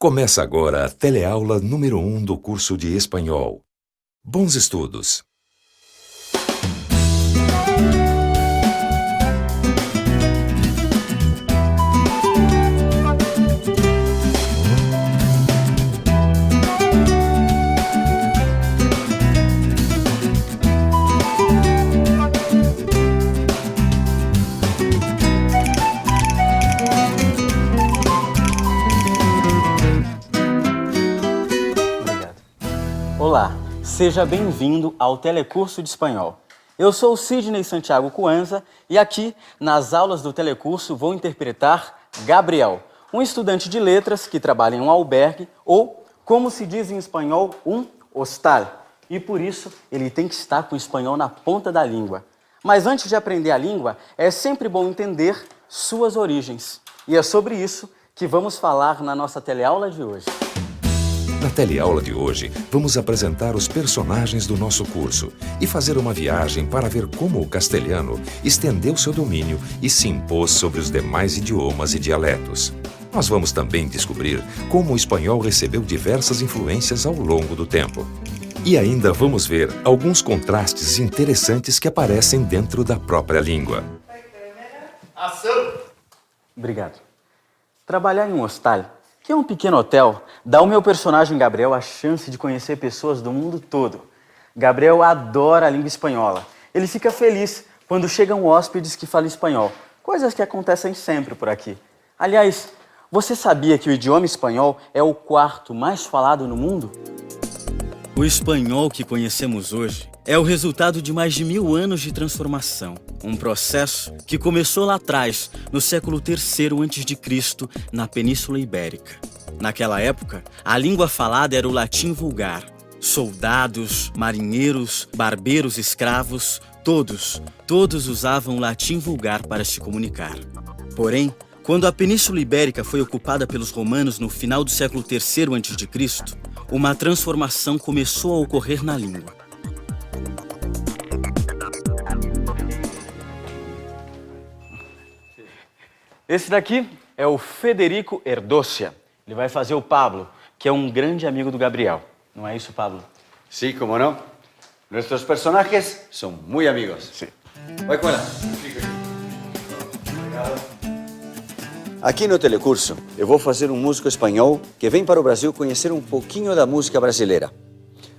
Começa agora a teleaula número 1 do curso de espanhol. Bons estudos! Olá, seja bem-vindo ao Telecurso de Espanhol. Eu sou o Sidney Santiago Cuanza e aqui, nas aulas do Telecurso, vou interpretar Gabriel, um estudante de letras que trabalha em um albergue ou, como se diz em espanhol, um hostal. E por isso, ele tem que estar com o espanhol na ponta da língua. Mas antes de aprender a língua, é sempre bom entender suas origens. E é sobre isso que vamos falar na nossa teleaula de hoje. Na teleaula de hoje, vamos apresentar os personagens do nosso curso e fazer uma viagem para ver como o castelhano estendeu seu domínio e se impôs sobre os demais idiomas e dialetos. Nós vamos também descobrir como o espanhol recebeu diversas influências ao longo do tempo. E ainda vamos ver alguns contrastes interessantes que aparecem dentro da própria língua. Ação! Obrigado. Trabalhar em um hostal, que é um pequeno hotel, dá ao meu personagem Gabriel a chance de conhecer pessoas do mundo todo. Gabriel adora a língua espanhola. Ele fica feliz quando chegam hóspedes que falam espanhol, coisas que acontecem sempre por aqui. Aliás, você sabia que o idioma espanhol é o quarto mais falado no mundo? O espanhol que conhecemos hoje é o resultado de mais de 1000 anos de transformação. Um processo que começou lá atrás, no século III a.C., na Península Ibérica. Naquela época, a língua falada era o latim vulgar. Soldados, marinheiros, barbeiros, escravos, todos usavam o latim vulgar para se comunicar. Porém, quando a Península Ibérica foi ocupada pelos romanos no final do século III a.C., uma transformação começou a ocorrer na língua. Esse daqui é o Federico Erdócia. Ele vai fazer o Pablo, que é um grande amigo do Gabriel. Não é isso, Pablo? Sí, como no. Nuestros personajes son muy amigos. Sí. Vai com ela. Aqui no Telecurso, eu vou fazer um músico espanhol que vem para o Brasil conhecer um pouquinho da música brasileira.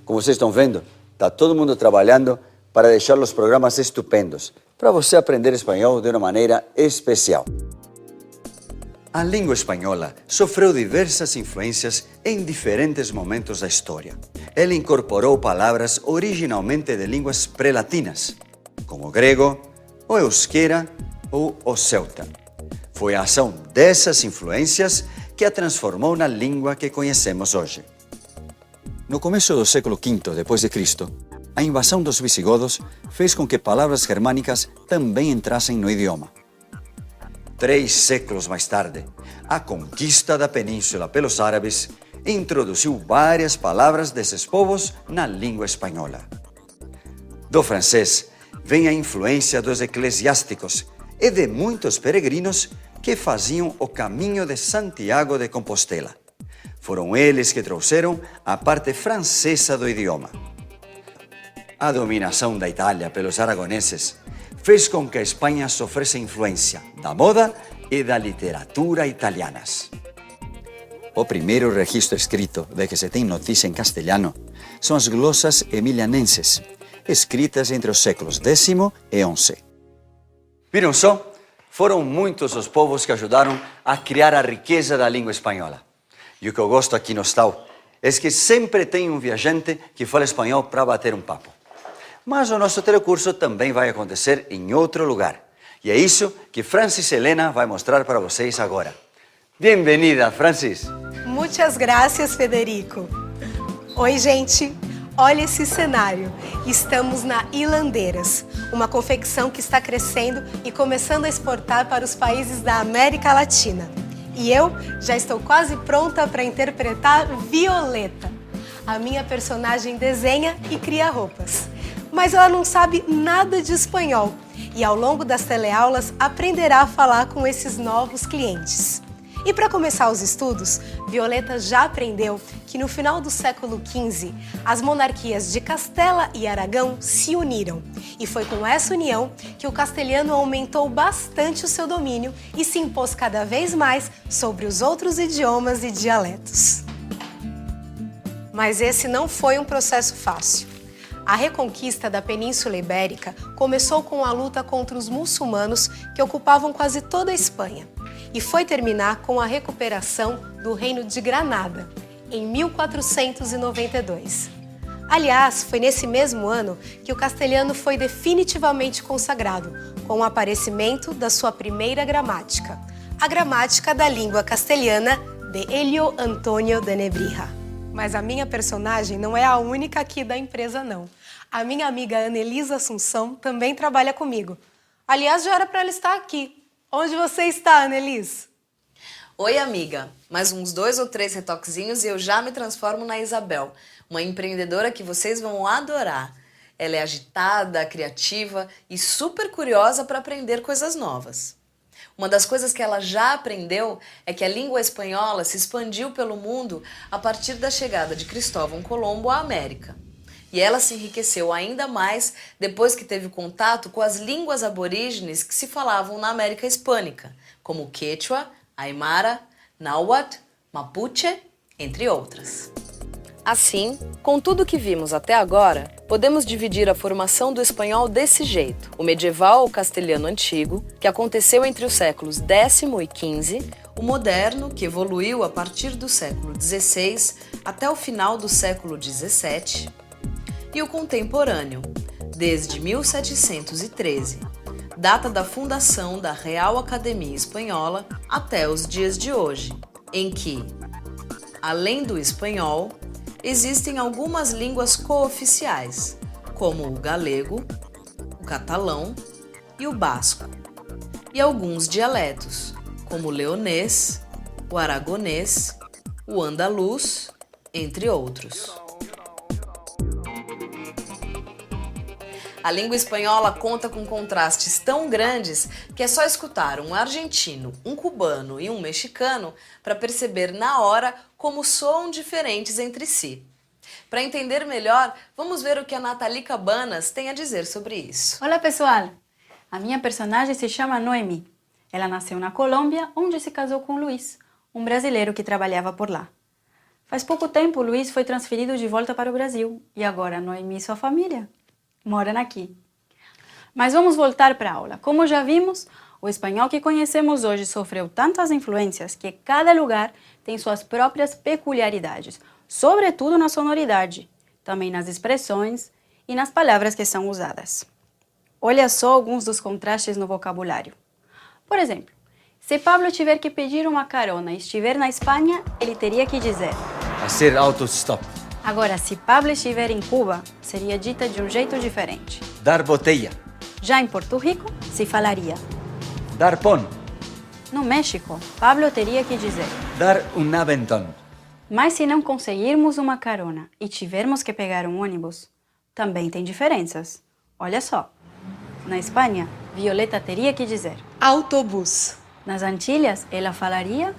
Como vocês estão vendo, está todo mundo trabalhando para deixar os programas estupendos, para você aprender espanhol de uma maneira especial. A língua espanhola sofreu diversas influências em diferentes momentos da história. Ele incorporou palavras originalmente de línguas pré-latinas, como o grego, o euskera ou o celta. Foi a ação dessas influências que a transformou na língua que conhecemos hoje. No começo do século V d.C., a invasão dos visigodos fez com que palavras germânicas também entrassem no idioma. 3 séculos mais tarde, a conquista da península pelos árabes introduziu várias palavras desses povos na língua espanhola. Do francês vem a influência dos eclesiásticos e de muitos peregrinos que faziam o caminho de Santiago de Compostela. Foram eles que trouxeram a parte francesa do idioma. A dominação da Itália pelos aragoneses fez com que a Espanha sofresse influência da moda e da literatura italianas. O primeiro registro escrito de que se tem notícia em castelhano são as glosas emilianenses, escritas entre os séculos X e XI. Viram só? Foram muitos os povos que ajudaram a criar a riqueza da língua espanhola. E o que eu gosto aqui no Hostal é que sempre tem um viajante que fala espanhol para bater um papo. Mas o nosso telecurso também vai acontecer em outro lugar. E é isso que Francis Helena vai mostrar para vocês agora. Bem-vinda, Francis! Muitas graças, Federico. Oi, gente! Olha esse cenário. Estamos na Hilandeiras, uma confecção que está crescendo e começando a exportar para os países da América Latina. E eu já estou quase pronta para interpretar Violeta. A minha personagem desenha e cria roupas. Mas ela não sabe nada de espanhol e ao longo das teleaulas aprenderá a falar com esses novos clientes. E para começar os estudos, Violeta já aprendeu que no final do século XV, as monarquias de Castela e Aragão se uniram. E foi com essa união que o castelhano aumentou bastante o seu domínio e se impôs cada vez mais sobre os outros idiomas e dialetos. Mas esse não foi um processo fácil. A reconquista da Península Ibérica começou com a luta contra os muçulmanos que ocupavam quase toda a Espanha e foi terminar com a recuperação do Reino de Granada, em 1492. Aliás, foi nesse mesmo ano que o castelhano foi definitivamente consagrado, com o aparecimento da sua primeira gramática, a gramática da língua castelhana de Elio Antonio de Nebrija. Mas a minha personagem não é a única aqui da empresa, não. A minha amiga Anelisa Assunção também trabalha comigo. Aliás, já era para ela estar aqui. Onde você está, Anelise? Oi, amiga. Mais uns 2 ou 3 retoquezinhos e eu já me transformo na Isabel, uma empreendedora que vocês vão adorar. Ela é agitada, criativa e super curiosa para aprender coisas novas. Uma das coisas que ela já aprendeu é que a língua espanhola se expandiu pelo mundo a partir da chegada de Cristóvão Colombo à América. E ela se enriqueceu ainda mais depois que teve contato com as línguas aborígenes que se falavam na América Hispânica, como Quechua, Aymara, Náhuatl, Mapuche, entre outras. Assim, com tudo que vimos até agora, podemos dividir a formação do espanhol desse jeito. O medieval ou castelhano antigo, que aconteceu entre os séculos X e XV, o moderno, que evoluiu a partir do século XVI até o final do século XVII, e o contemporâneo, desde 1713, data da fundação da Real Academia Espanhola, até os dias de hoje, em que, além do espanhol, existem algumas línguas cooficiais, como o galego, o catalão e o basco, e alguns dialetos, como o leonês, o aragonês, o andaluz, entre outros. A língua espanhola conta com contrastes tão grandes que é só escutar um argentino, um cubano e um mexicano para perceber na hora como soam diferentes entre si. Para entender melhor, vamos ver o que a Nathalie Cabanas tem a dizer sobre isso. Olá, pessoal! A minha personagem se chama Noemi. Ela nasceu na Colômbia, onde se casou com Luiz, um brasileiro que trabalhava por lá. Faz pouco tempo, Luiz foi transferido de volta para o Brasil e agora Noemi e sua família moram aqui. Mas vamos voltar para a aula. Como já vimos, o espanhol que conhecemos hoje sofreu tantas influências que cada lugar tem suas próprias peculiaridades, sobretudo na sonoridade, também nas expressões e nas palavras que são usadas. Olha só alguns dos contrastes no vocabulário. Por exemplo, se Pablo tiver que pedir uma carona e estiver na Espanha, ele teria que dizer hacer autostop. Agora, se Pablo estiver em Cuba, seria dita de um jeito diferente. Dar botella. Já em Porto Rico, se falaria. Dar pon. No México, Pablo teria que dizer. Dar un aventón. Mas se não conseguirmos uma carona e tivermos que pegar um ônibus, também tem diferenças. Olha só. Na Espanha, Violeta teria que dizer. Autobus. Nas Antilhas, ela falaria.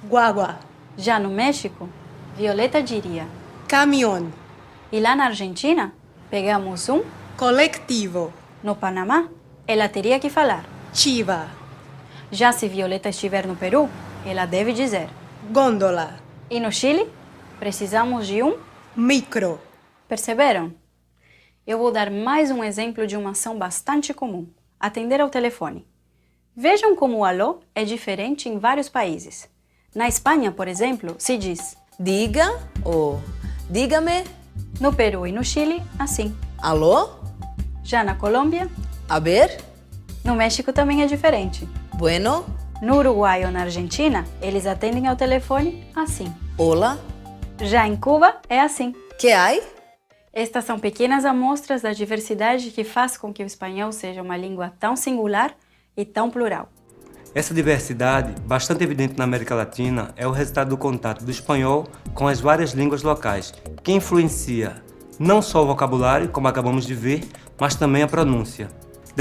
Guagua. Já no México, Violeta diria. Caminhão. E lá na Argentina, pegamos um. Coletivo. No Panamá, ela teria que falar. Chiva. Já se Violeta estiver no Peru, ela deve dizer. Gôndola. E no Chile, precisamos de um. Micro. Perceberam? Eu vou dar mais um exemplo de uma ação bastante comum. Atender ao telefone. Vejam como o alô é diferente em vários países. Na Espanha, por exemplo, se diz Diga ou dígame. No Peru e no Chile, assim. Alô? Já na Colômbia, A ver? no México também é diferente. Bueno? No Uruguai ou na Argentina, eles atendem ao telefone assim. Hola? Já em Cuba, é assim. Que hay? Estas são pequenas amostras da diversidade que faz com que o espanhol seja uma língua tão singular e tão plural. Essa diversidade, bastante evidente na América Latina, é o resultado do contato do espanhol com as várias línguas locais, que influencia não só o vocabulário, como acabamos de ver, mas também a pronúncia.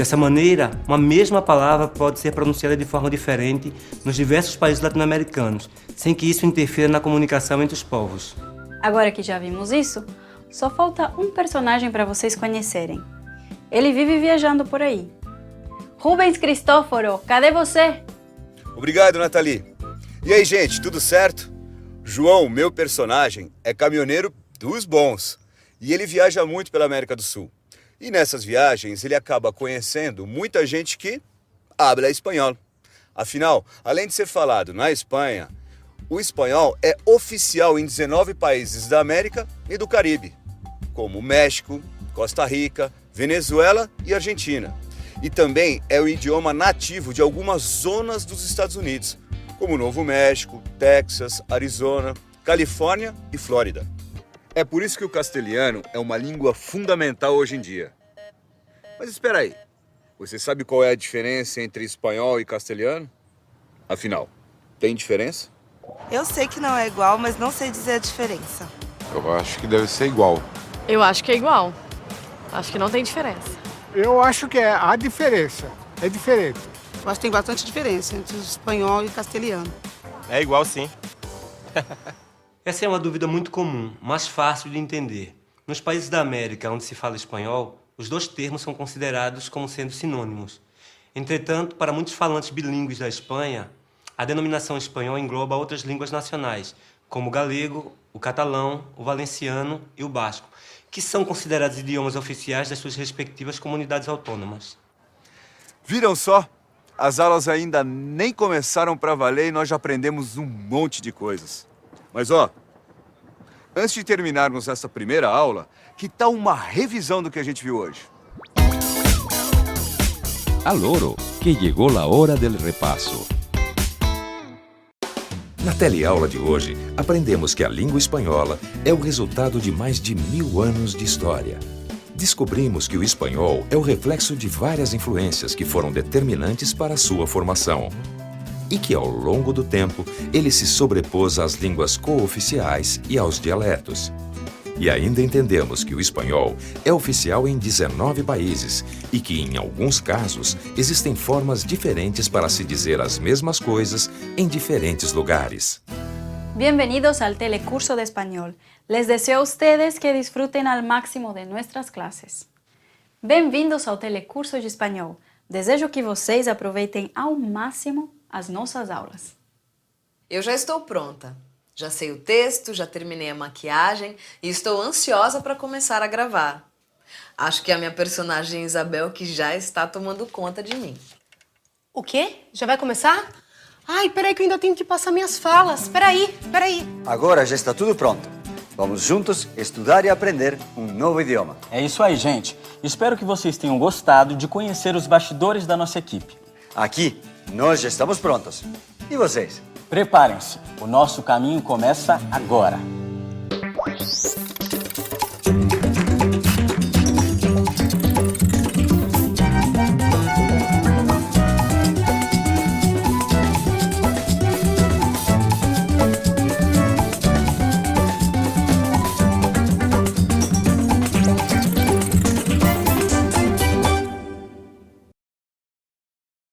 Dessa maneira, uma mesma palavra pode ser pronunciada de forma diferente nos diversos países latino-americanos, sem que isso interfira na comunicação entre os povos. Agora que já vimos isso, só falta um personagem para vocês conhecerem. Ele vive viajando por aí. Rubens Cristóforo, cadê você? Obrigado, Nathalie. E aí, gente, tudo certo? João, meu personagem, é caminhoneiro dos bons. E ele viaja muito pela América do Sul. E nessas viagens ele acaba conhecendo muita gente que habla espanhol. Afinal, além de ser falado na Espanha, o espanhol é oficial em 19 países da América e do Caribe, como México, Costa Rica, Venezuela e Argentina. E também é o idioma nativo de algumas zonas dos Estados Unidos, como Novo México, Texas, Arizona, Califórnia e Flórida. É por isso que o castelhano é uma língua fundamental hoje em dia. Mas espera aí, você sabe qual é a diferença entre espanhol e castelhano? Afinal, tem diferença? Eu sei que não é igual, mas não sei dizer a diferença. Eu acho que deve ser igual. Eu acho que é igual. Acho que não tem diferença. Eu acho que a diferença é diferente. Eu acho que tem bastante diferença entre o espanhol e o castelhano. É igual, sim. Essa é uma dúvida muito comum, mas fácil de entender. Nos países da América onde se fala espanhol, os dois termos são considerados como sendo sinônimos. Entretanto, para muitos falantes bilíngues da Espanha, a denominação espanhol engloba outras línguas nacionais, como o galego, o catalão, o valenciano e o basco, que são considerados idiomas oficiais das suas respectivas comunidades autônomas. Viram só? As aulas ainda nem começaram para valer e nós já aprendemos um monte de coisas. Mas ó, antes de terminarmos essa primeira aula, que tal uma revisão do que a gente viu hoje? Al oro, que llegó la hora del repaso. Na teleaula de hoje, aprendemos que a língua espanhola é o resultado de mais de 1000 anos de história. Descobrimos que o espanhol é o reflexo de várias influências que foram determinantes para a sua formação. E que, ao longo do tempo, ele se sobrepôs às línguas cooficiais e aos dialetos. E ainda entendemos que o espanhol é oficial em 19 países e que, em alguns casos, existem formas diferentes para se dizer as mesmas coisas em diferentes lugares. Bienvenidos al telecurso de español. Les deseo a ustedes que disfruten al máximo de nuestras clases. Bem-vindos ao telecurso de espanhol. Desejo que vocês aproveitem ao máximo as nossas aulas. Eu já estou pronta. Já sei o texto, já terminei a maquiagem e estou ansiosa para começar a gravar. Acho que é a minha personagem Isabel que já está tomando conta de mim. O quê? Já vai começar? Ai, peraí que eu ainda tenho que passar minhas falas. Peraí. Agora já está tudo pronto. Vamos juntos estudar e aprender um novo idioma. É isso aí, gente. Espero que vocês tenham gostado de conhecer os bastidores da nossa equipe. Aqui, nós já estamos prontos. E vocês? Preparem-se, o nosso caminho começa agora.